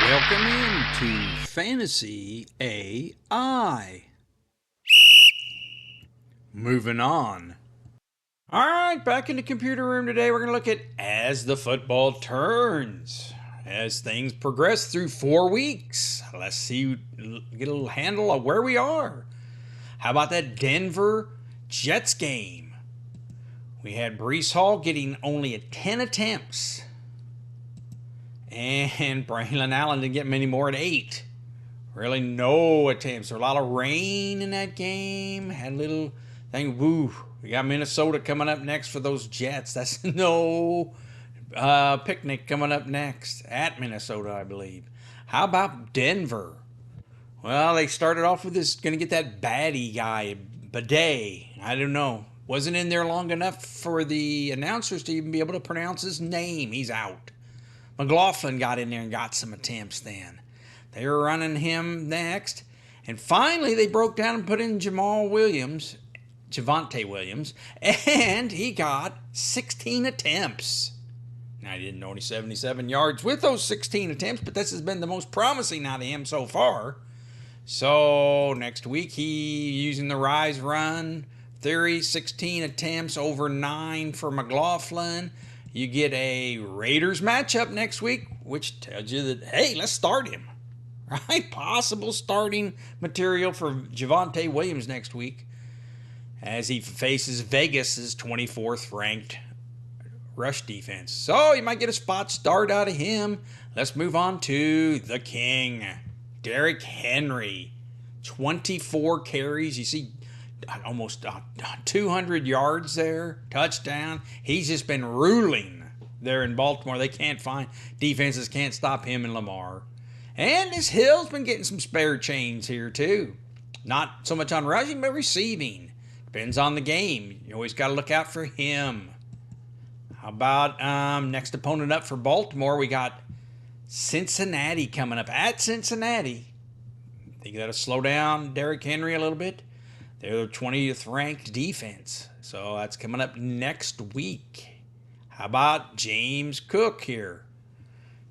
Welcome into Fantasy AI. Moving on. All right, back in the computer room today. We're going to look at As the Football Turns. As things progress through 4 weeks, let's see, get a little handle of where we are. How about that Denver Jets game? We had Breece Hall getting only 10 attempts. And Braylon Allen didn't get many more at 8. Really no attempts. There was a lot of rain in that game. Had a little thing. Woo. We got Minnesota coming up next for those Jets. That's no picnic coming up next at Minnesota, I believe. How about Denver? Well, they started off with this, going to get that baddie guy, Bidet. I don't know. Wasn't in there long enough for the announcers to even be able to pronounce his name. He's out. McLaughlin got in there and got some attempts then. They were running him next. And finally, they broke down and put in Javonte Williams, and he got 16 attempts. Now, he didn't only 77 yards with those 16 attempts, but this has been the most promising out of him so far. So, next week, he using the rise run theory, 16 attempts, over 9 for McLaughlin. You get a Raiders matchup next week, which tells you that, hey, let's start him. Right? Possible starting material for Javonte Williams next week as he faces Vegas's 24th ranked rush defense. So you might get a spot start out of him. Let's move on to the king, Derrick Henry. 24 carries. You see almost 200 yards there, touchdown. He's just been ruling there in Baltimore. They can't find, defenses can't stop him and Lamar. And this Hill's been getting some spare change here too. Not so much on rushing, but receiving. Depends on the game. You always got to look out for him. How about next opponent up for Baltimore? We got Cincinnati coming up at Cincinnati. Think that'll slow down Derrick Henry a little bit. They're the 20th ranked defense. So that's coming up next week. How about James Cook here?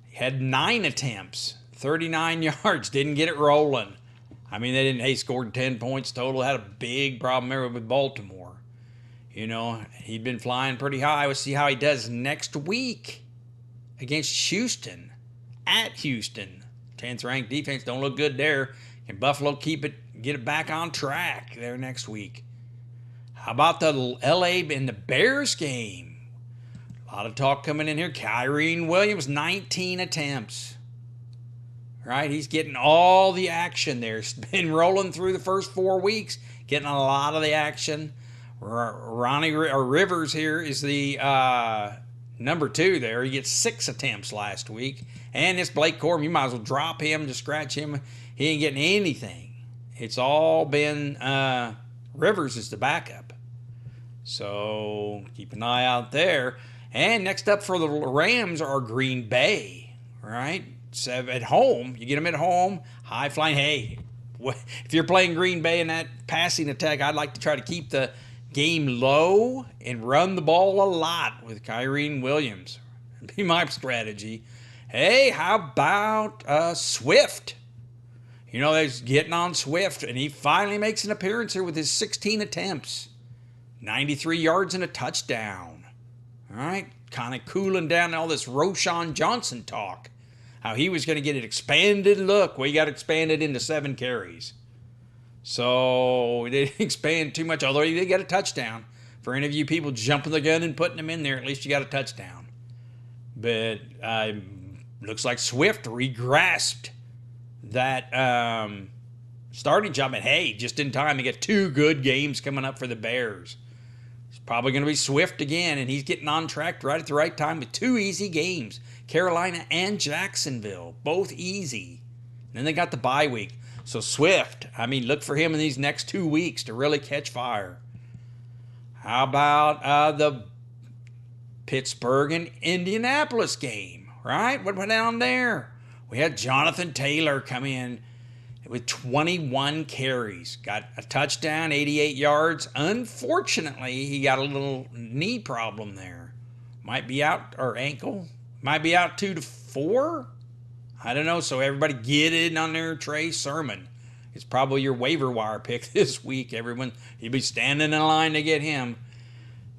He had 9 attempts, 39 yards, didn't get it rolling. I mean, he scored 10 points total, had a big problem there with Baltimore. You know, he'd been flying pretty high. We'll see how he does next week against Houston. At Houston. 10th ranked defense, don't look good there. Can Buffalo get it back on track there next week? How about the LA and the Bears game? A lot of talk coming in here. Kyren Williams, 19 attempts. Right? He's getting all the action there. He's been rolling through the first 4 weeks, getting a lot of the action. Rivers here is the number 2 there. He gets 6 attempts last week. And this Blake Corum, you might as well drop him, just scratch him. He ain't getting anything. It's all been Rivers is the backup. So keep an eye out there. And next up for the Rams are Green Bay, right? So at home, you get them at home, high flying. Hey, if you're playing Green Bay in that passing attack, I'd like to try to keep the game low and run the ball a lot with Kyren Williams. That'd be my strategy. Hey, how about Swift? You know, they're getting on Swift, and he finally makes an appearance here with his 16 attempts. 93 yards and a touchdown. All right, kind of cooling down all this Roschon Johnson talk. How he was going to get an expanded look. Well, he got expanded into 7 carries. So, he didn't expand too much, although he did get a touchdown. For any of you people jumping the gun and putting him in there, at least you got a touchdown. But looks like Swift regrasped that starting job. And hey, just in time to get 2 good games coming up for the Bears. It's probably going to be Swift again, and he's getting on track right at the right time with 2 easy games. Carolina and Jacksonville, both easy. And then they got the bye week. So Swift, I mean, look for him in these next 2 weeks to really catch fire. How about the Pittsburgh and Indianapolis game, right? What went down there? We had Jonathan Taylor come in with 21 carries. Got a touchdown, 88 yards. Unfortunately, he got a little knee problem there. Might be out, or ankle. Might be out 2 to 4. I don't know. So everybody get in on their Trey Sermon. It's probably your waiver wire pick this week. Everyone, you'll be standing in line to get him.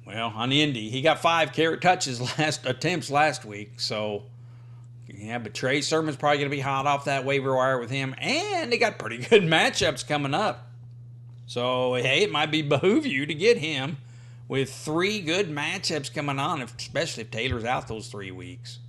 Well, on the Indy, he got 5 attempts last week. So, yeah, but Trey Sermon's probably going to be hot off that waiver wire with him. And they got pretty good matchups coming up. So, hey, it might behoove you to get him with 3 good matchups coming on, especially if Taylor's out those 3 weeks.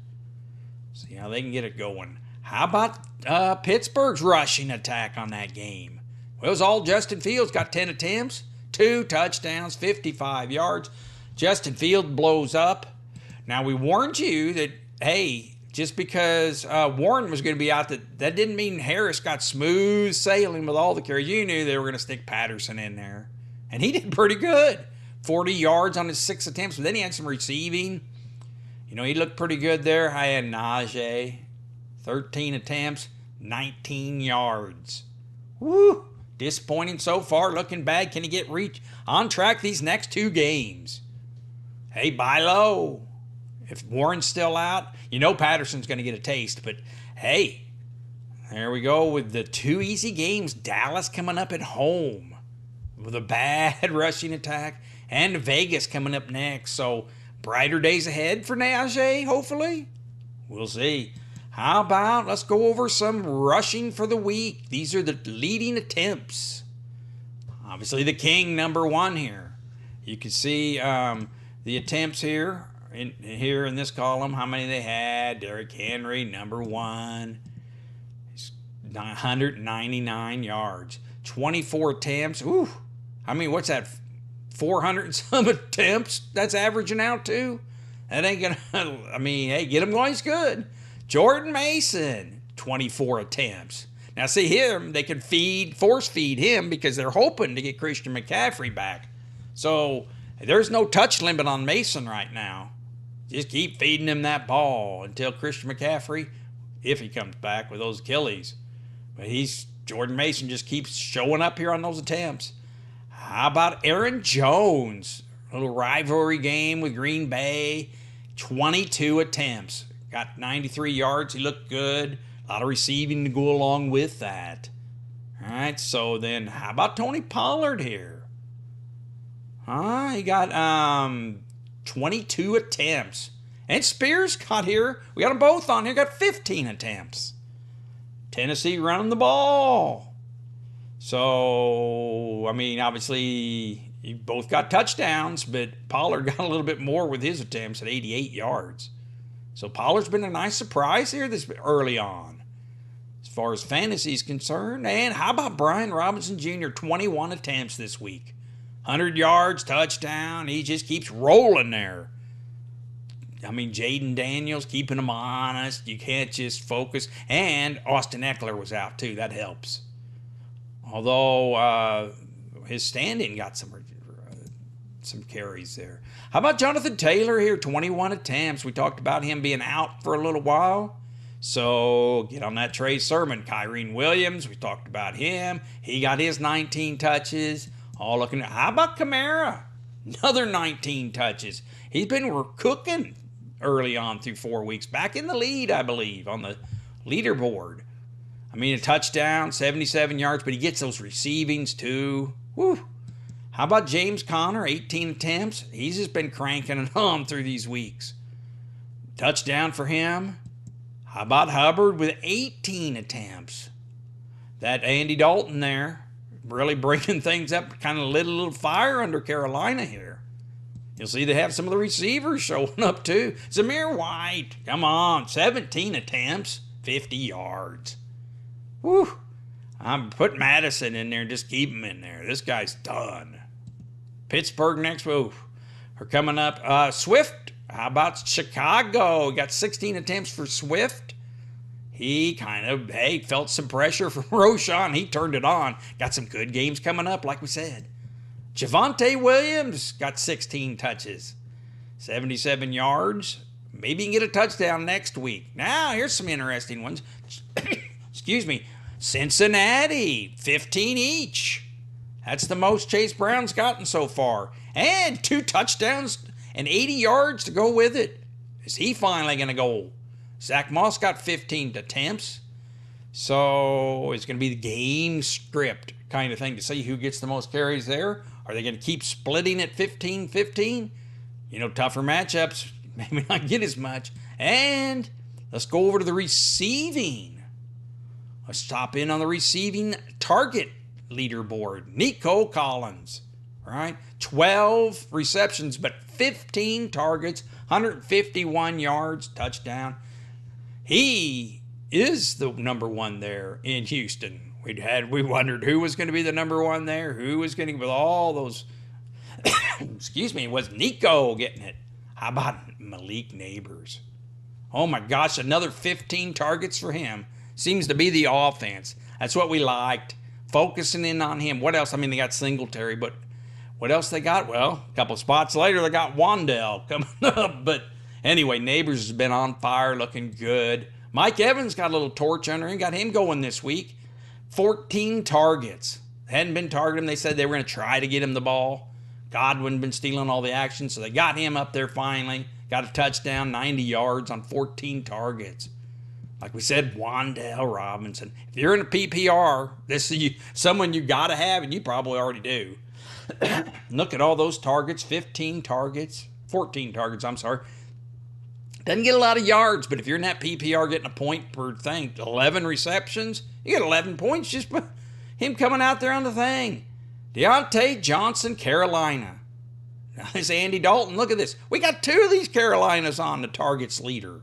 See how they can get it going. How about Pittsburgh's rushing attack on that game? Well, it was all Justin Fields. Got 10 attempts, 2 touchdowns, 55 yards. Justin Fields blows up. Now, we warned you that, hey, just because Warren was going to be out, that didn't mean Harris got smooth sailing with all the carries. You knew they were going to stick Patterson in there. And he did pretty good. 40 yards on his 6 attempts, but then he had some receiving. You know, he looked pretty good there. I had Najee, 13 attempts, 19 yards. Woo! Disappointing so far, looking bad. Can he get on track these next 2 games? Hey, buy low. If Warren's still out, you know Patterson's going to get a taste. But, hey, there we go with the 2 easy games. Dallas coming up at home with a bad rushing attack. And Vegas coming up next. So, brighter days ahead for Najee, hopefully. We'll see. How about let's go over some rushing for the week. These are the leading attempts. Obviously, the king, number 1 here. You can see the attempts here in this column, how many they had. Derrick Henry, number 1. 199 yards. 24 attempts. Ooh, I mean, what's that? 400 and some attempts. That's averaging out too. That ain't gonna. I mean, hey, get him going. He's good. Jordan Mason, 24 attempts. Now, see him. They can force feed him because they're hoping to get Christian McCaffrey back. So there's no touch limit on Mason right now. Just keep feeding him that ball until Christian McCaffrey, if he comes back with those Achilles. But Jordan Mason just keeps showing up here on those attempts. How about Aaron Jones? A little rivalry game with Green Bay. 22 attempts. Got 93 yards. He looked good. A lot of receiving to go along with that. All right, so then how about Tony Pollard here? He got 22 attempts. And Spears got here. We got them both on here. Got 15 attempts. Tennessee running the ball. So, I mean, obviously, you both got touchdowns, but Pollard got a little bit more with his attempts at 88 yards. So, Pollard's been a nice surprise here this early on, as far as fantasy is concerned. And how about Brian Robinson Jr., 21 attempts this week? 100 yards, touchdown. He just keeps rolling there. I mean, Jaden Daniels keeping him honest. You can't just focus. And Austin Eckler was out, too. That helps. Although his stand-in got some carries there. How about Jonathan Taylor here? 21 attempts. We talked about him being out for a little while. So get on that Trey Sermon. Kyrene Williams, we talked about him. He got his 19 touches. All looking at. How about Kamara? Another 19 touches. He's been cooking early on through 4 weeks. Back in the lead, I believe, on the leaderboard. I mean, a touchdown, 77 yards, but he gets those receivings too. Woo. How about James Conner, 18 attempts? He's just been cranking it on through these weeks. Touchdown for him. How about Hubbard with 18 attempts? That Andy Dalton there, really bringing things up, kind of lit a little fire under Carolina here. You'll see they have some of the receivers showing up too. Zamir White, come on, 17 attempts, 50 yards. Woo! I'm putting Madison in there and just keep him in there. This guy's done. Pittsburgh next. Woo! Are coming up. Swift. How about Chicago? Got 16 attempts for Swift. He kind of, felt some pressure from Roschon. He turned it on. Got some good games coming up, like we said. Javonte Williams got 16 touches. 77 yards. Maybe he can get a touchdown next week. Now, here's some interesting ones. Excuse me. Cincinnati, 15 each. That's the most Chase Brown's gotten so far. And 2 touchdowns and 80 yards to go with it. Is he finally going to go Zach Moss got 15 attempts. So it's going to be the game script kind of thing to see who gets the most carries there. Are they going to keep splitting at 15-15? Tougher matchups, maybe not get as much. And let's go over to the receiving. Let's stop in on the receiving target leaderboard. Nico Collins, right? 12 receptions, but 15 targets, 151 yards, touchdown. He is the number one there in Houston. We wondered who was going to be the number one there, who was going to, with all those, excuse me, was Nico getting it. How about Malik Neighbors? Oh my gosh, another 15 targets for him. Seems to be the offense. That's what we liked, focusing in on him. What else? I mean, they got Singletary, but what else they got? Well, a couple spots later, they got Wandell coming up. But anyway, Neighbors has been on fire, looking good. Mike Evans got a little torch under him, got him going this week. 14 targets. Hadn't been targeting him. They said they were going to try to get him the ball. Godwin been stealing all the action, so they got him up there finally. Got a touchdown, 90 yards on 14 targets. Like we said, Wandell Robinson. If you're in a PPR, this is someone you got to have, and you probably already do. Look at all those targets, 14 targets, I'm sorry. Doesn't get a lot of yards, but if you're in that PPR getting a point per thing, 11 receptions, you get 11 points just by him coming out there on the thing. Deontay Johnson, Carolina. Now this Andy Dalton, look at this. We got 2 of these Carolinas on the targets leader.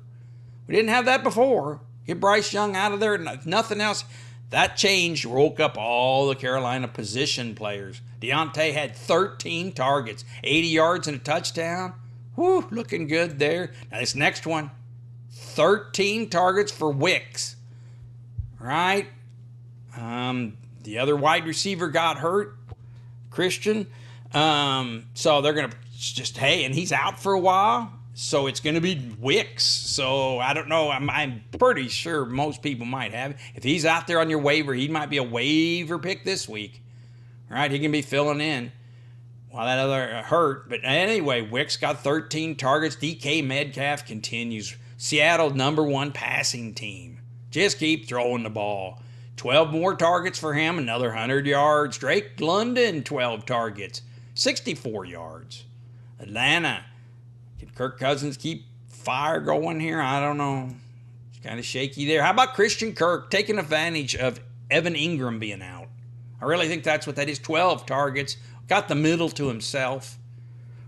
We didn't have that before. Get Bryce Young out of there, nothing else. That changed, woke up all the Carolina position players. Deontay had 13 targets, 80 yards and a touchdown. Whew, looking good there. Now this next one, 13 targets for Wicks. Right? The other wide receiver got hurt, Christian. So they're going to just, and he's out for a while. So it's going to be Wicks. So I don't know. I'm pretty sure most people might have it. If he's out there on your waiver, he might be a waiver pick this week. All right, he can be filling in while that other hurt. But anyway, Wicks got 13 targets. DK Metcalf continues. Seattle #1 passing team. Just keep throwing the ball. 12 more targets for him, another 100 yards. Drake London, 12 targets, 64 yards. Atlanta. Can Kirk Cousins keep fire going here? I don't know. It's kind of shaky there. How about Christian Kirk taking advantage of Evan Ingram being out? I really think that's what that is. 12 targets. Got the middle to himself.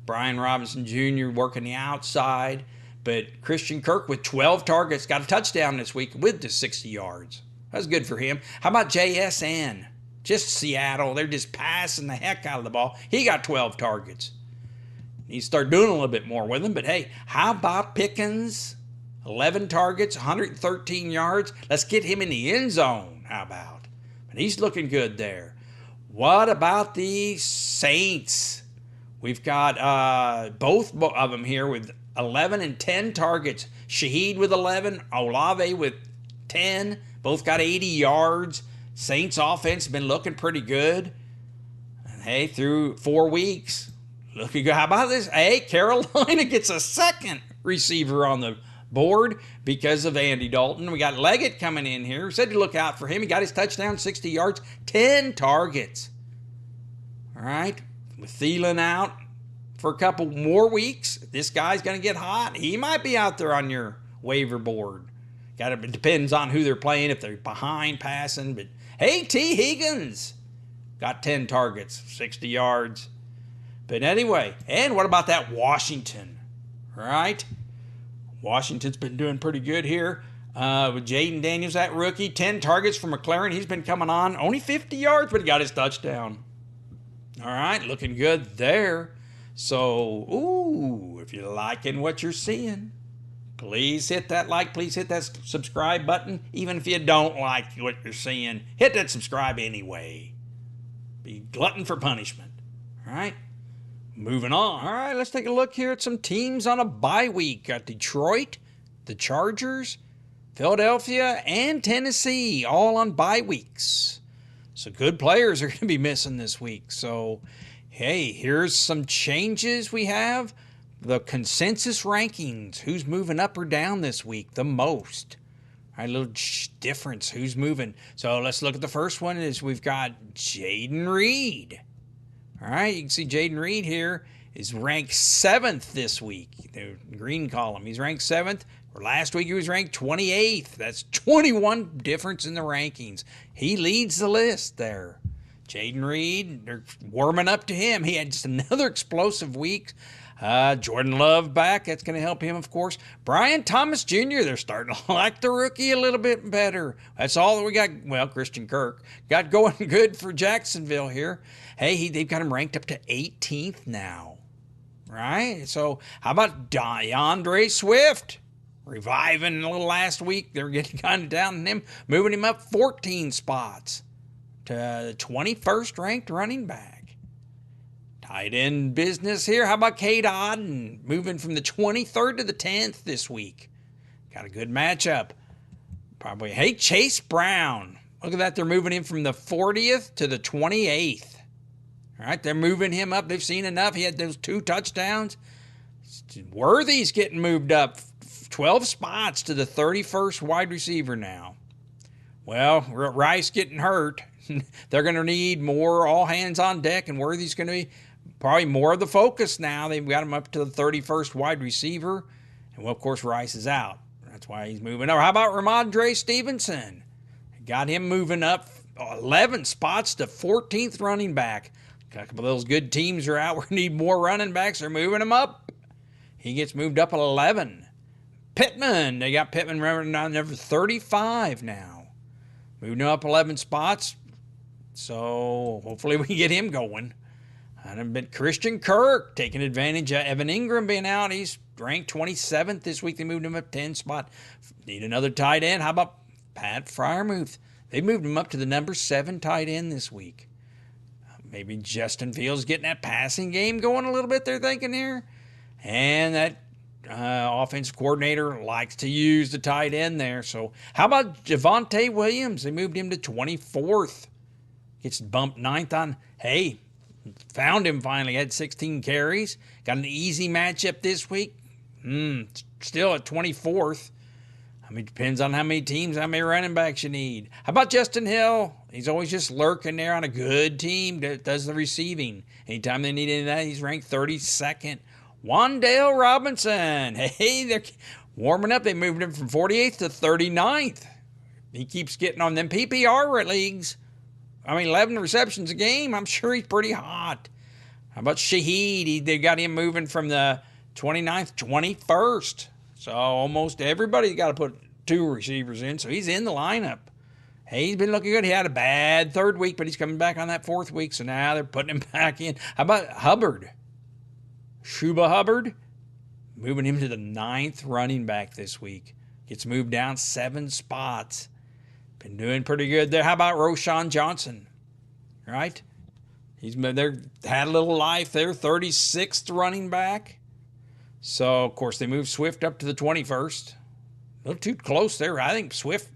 Brian Robinson Jr. working the outside. But Christian Kirk with 12 targets. Got a touchdown this week with the 60 yards. That's good for him. How about JSN? Just Seattle. They're just passing the heck out of the ball. He got 12 targets. Need to start doing a little bit more with him. But hey, how about Pickens? 11 targets, 113 yards. Let's get him in the end zone. How about? But he's looking good there. What about the Saints? We've got both of them here with 11 and 10 targets. Shaheed with 11, Olave with 10. Both got 80 yards. Saints offense has been looking pretty good. And hey, through 4 weeks, looking good. How about this? Hey, Carolina gets a second receiver on the board because of Andy Dalton. We got Leggett coming in here. We said to look out for him. He got his touchdown, 60 yards, 10 targets. All right. With Thielen out for a couple more weeks, this guy's going to get hot. He might be out there on your waiver board. It depends on who they're playing, if they're behind passing. But hey, T. Higgins got 10 targets, 60 yards. But anyway, and what about that Washington? Right? Washington's been doing pretty good here. With Jaden Daniels, that rookie, 10 targets for McLaren. He's been coming on. Only 50 yards, but he got his touchdown. All right, looking good there. So, if you're liking what you're seeing, please hit that like. Please hit that subscribe button. Even if you don't like what you're seeing, hit that subscribe anyway. Be glutton for punishment. All right? Moving on. All right, let's take a look here at some teams on a bye week. Got Detroit, the Chargers, Philadelphia, and Tennessee all on bye weeks. So good players are going to be missing this week. So, hey, here's some changes we have. the consensus rankings. Who's moving up or down this week the most? All right, a little difference. Who's moving? So let's look at the first one. Is we've got Jaden Reed. All right, you can see Jaden Reed here is ranked 7th this week. The green column. He's ranked 7th. Last week he was ranked 28th. That's 21 difference in the rankings. He leads the list there. Jaden Reed, they're warming up to him. He had just another explosive week. Jordan Love back. That's going to help him, of course. Brian Thomas Jr., they're starting to like the rookie a little bit better. That's all that we got. Well, Christian Kirk got going good for Jacksonville here. Hey, they've got him ranked up to 18th now. Right? So how about DeAndre Swift? Reviving a little last week. They're getting kind of down on him, moving him up 14 spots to the 21st ranked running back. Tight end business here. How about Cade Otton moving from the 23rd to the 10th this week? Got a good matchup. Probably. Hey, Chase Brown. Look at that. They're moving him from the 40th to the 28th. All right, they're moving him up. They've seen enough. He had those 2 touchdowns. Worthy's getting moved up 12 spots to the 31st wide receiver now. Well, Rice getting hurt. They're going to need more all hands on deck, and Worthy's going to be probably more of the focus now. They've got him up to the 31st wide receiver. And, well, of course, Rice is out. That's why he's moving over. How about Ramondre Stevenson? Got him moving up 11 spots to 14th running back. A couple of those good teams are out. We need more running backs. They're moving him up. He gets moved up at 11. Pittman, they got Pittman running on number 35 now. Moving up 11 spots. So hopefully we can get him going. But Christian Kirk taking advantage of Evan Ingram being out. He's ranked 27th this week. They moved him up 10 spot. Need another tight end. How about Pat Freiermuth? They moved him up to the number 7 tight end this week. Maybe Justin Fields getting that passing game going a little bit, they're thinking here. And that offensive coordinator likes to use the tight end there. So how about Javonte Williams? They moved him to 24th. Gets bumped 9th on. Hey, found him finally. Had 16 carries. Got an easy matchup this week. Still at 24th. I mean, depends on how many teams, how many running backs you need. How about Justin Hill? He's always just lurking there on a good team that does the receiving. Anytime they need any of that, he's ranked 32nd. Wan'Dale Robinson. Hey, they're warming up. They moved him from 48th to 39th. He keeps getting on them PPR leagues. 11 receptions a game. I'm sure he's pretty hot. How about Shaheed? They got him moving from the 29th, 21st. So almost everybody's got to put 2 receivers in. So he's in the lineup. Hey, he's been looking good. He had a bad 3rd week, but he's coming back on that 4th week. So now they're putting him back in. How about Hubbard? Chuba Hubbard? Moving him to the 9th running back this week. Gets moved down 7 spots. Been doing pretty good there. How about Roschon Johnson? Right? He's been there, had a little life there. 36th running back. So, of course, they moved Swift up to the 21st. A little too close there. I think Swift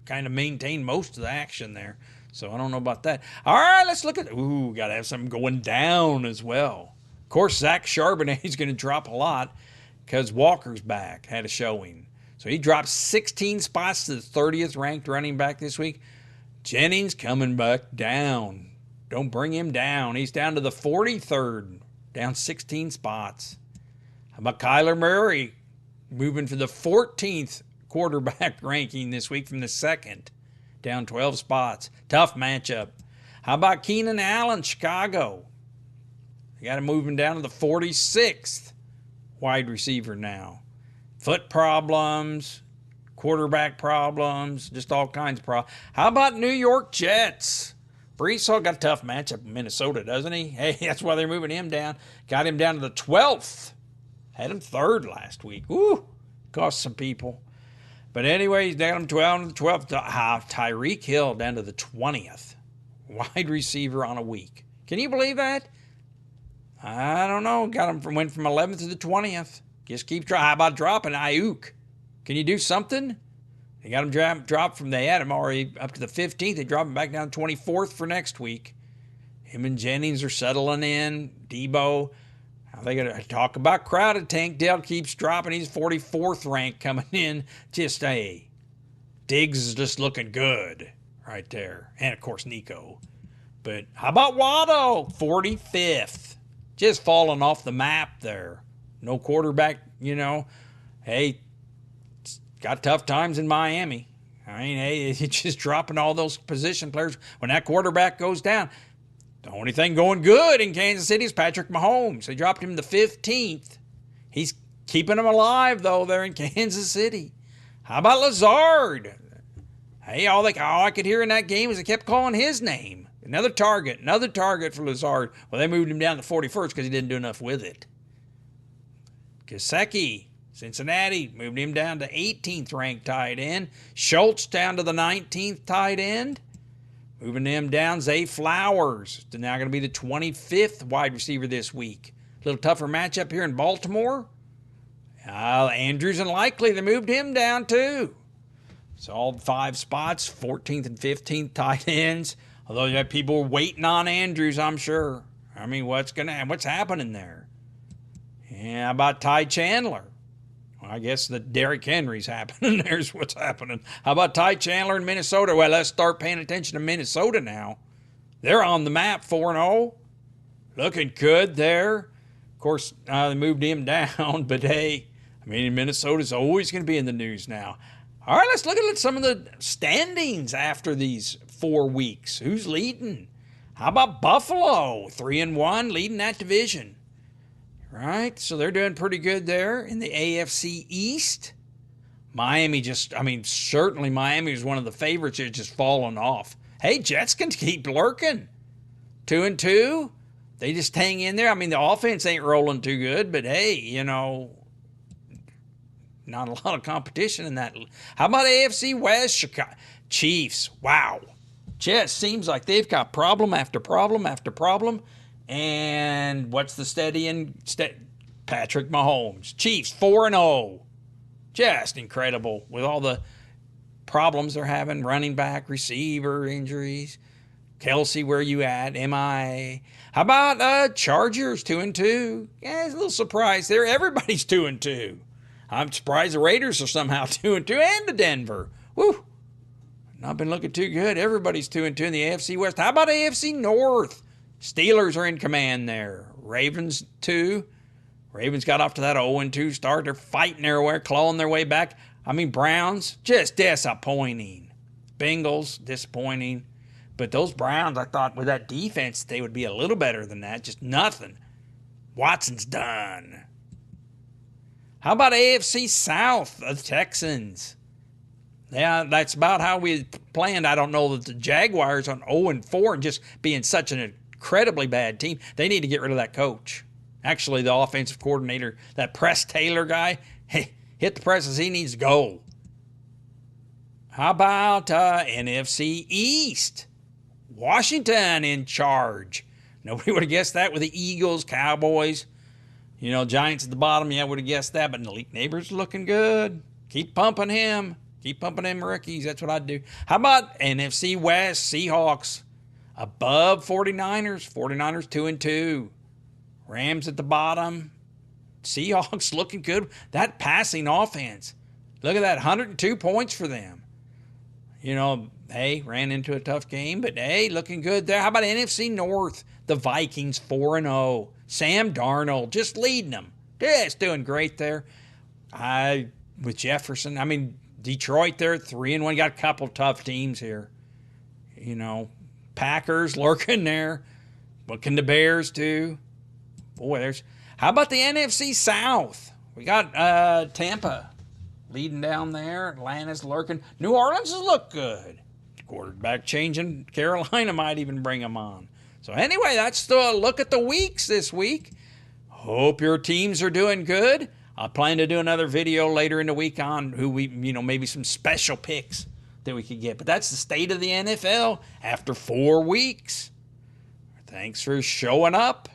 kind of maintained most of the action there. So, I don't know about that. All right, let's look at... Ooh, got to have something going down as well. Of course, Zach Charbonnet is going to drop a lot because Walker's back, had a showing. So, he dropped 16 spots to the 30th ranked running back this week. Jennings coming back down. Don't bring him down. He's down to the 43rd, down 16 spots. How about Kyler Murray moving to the 14th quarterback ranking this week from the 2nd, down 12 spots. Tough matchup. How about Keenan Allen, Chicago? They got him moving down to the 46th wide receiver now. Foot problems, quarterback problems, just all kinds of problems. How about New York Jets? Brees Hall got a tough matchup in Minnesota, doesn't he? Hey, that's why they're moving him down. Got him down to the 12th. Had him 3rd last week. Woo! Cost some people. But anyway, he's down to 12th. Tyreek Hill down to the 20th. Wide receiver on a week. Can you believe that? I don't know. Went from 11th to the 20th. Just keep trying. How about dropping Ayuk? Can you do something? They got him dropped from, they had him already up to the 15th. They dropped him back down to 24th for next week. Him and Jennings are settling in. Debo. They got to talk about crowded. Tank Dell keeps dropping. He's 44th ranked coming in. Just, hey, Diggs is just looking good right there. And, of course, Nico. But how about Watto? 45th. Just falling off the map there. No quarterback, Hey, got tough times in Miami. I mean, hey, it's just dropping all those position players. When that quarterback goes down, the only thing going good in Kansas City is Patrick Mahomes. They dropped him to 15th. He's keeping them alive, though, there in Kansas City. How about Lazard? Hey, all I could hear in that game was they kept calling his name. Another target for Lazard. Well, they moved him down to 41st because he didn't do enough with it. Gesicki, Cincinnati, moved him down to 18th ranked tight end. Schultz down to the 19th tight end. Moving him down, Zay Flowers. They're now going to be the 25th wide receiver this week. A little tougher matchup here in Baltimore. Andrews and Likely, they moved him down too. So all 5 spots, 14th and 15th tight ends. Although you have people waiting on Andrews, I'm sure. I mean, what's happening there? Yeah, how about Ty Chandler? Well, I guess the Derrick Henry's happening. There's what's happening. How about Ty Chandler in Minnesota? Well, let's start paying attention to Minnesota now. They're on the map, 4-0. Looking good there. Of course, they moved him down, but hey, I mean, Minnesota's always going to be in the news now. All right, let's look at some of the standings after these 4 weeks. Who's leading? How about Buffalo? 3-1, leading that division. Right, so they're doing pretty good there in the AFC East. Miami certainly Miami is one of the favorites here, just falling off. Hey, Jets can keep lurking. 2-2. They just hang in there. I mean, the offense ain't rolling too good, but hey, not a lot of competition in that. How about AFC West? Chicago Chiefs. Wow. Just seems like they've got problem after problem after problem. And what's the Patrick Mahomes. Chiefs 4-0. Just incredible with all the problems they're having. Running back, receiver injuries. Kelsey, where you at? MIA. How about Chargers 2-2? Yeah, it's a little surprise there. Everybody's 2-2. I'm surprised the Raiders are somehow 2-2 and the Denver. Woo. Not been looking too good. Everybody's 2-2 in the AFC West. How about AFC North? Steelers are in command there. Ravens 2. Ravens got off to that 0-2 start. They're fighting their way, clawing their way back. I mean, Browns, just disappointing. Bengals, disappointing. But those Browns, I thought with that defense, they would be a little better than that. Just nothing. Watson's done. How about AFC South, the Texans? Yeah, that's about how we planned. I don't know that the Jaguars on 0-4 and just being such an incredibly bad team, they need to get rid of that coach. Actually, the offensive coordinator, that Press Taylor guy, hey, hit the presses. He needs to go. How about NFC East? Washington in charge. Nobody would have guessed that with the Eagles, Cowboys. Giants at the bottom. Yeah, would have guessed that. But Malik Neighbors looking good. Keep pumping him. Keep pumping them rookies. That's what I'd do. How about NFC West? Seahawks above 49ers. 49ers 2-2. Rams at the bottom. Seahawks looking good. That passing offense. Look at that. 102 points for them. Hey, ran into a tough game, but hey, looking good there. How about NFC North? The Vikings 4-0. Sam Darnold just leading them. Just doing great there. With Jefferson. I mean, Detroit there 3-1. Got a couple tough teams here. Packers lurking there. What can the Bears do? Boy, how about the NFC South? We got Tampa leading down there. Atlanta's lurking. New Orleans has looked good. Quarterback changing. Carolina might even bring them on. So anyway, that's the look at the weeks this week. Hope your teams are doing good. I plan to do another video later in the week on who maybe some special picks that we could get. But that's the state of the NFL after 4 weeks. Thanks for showing up.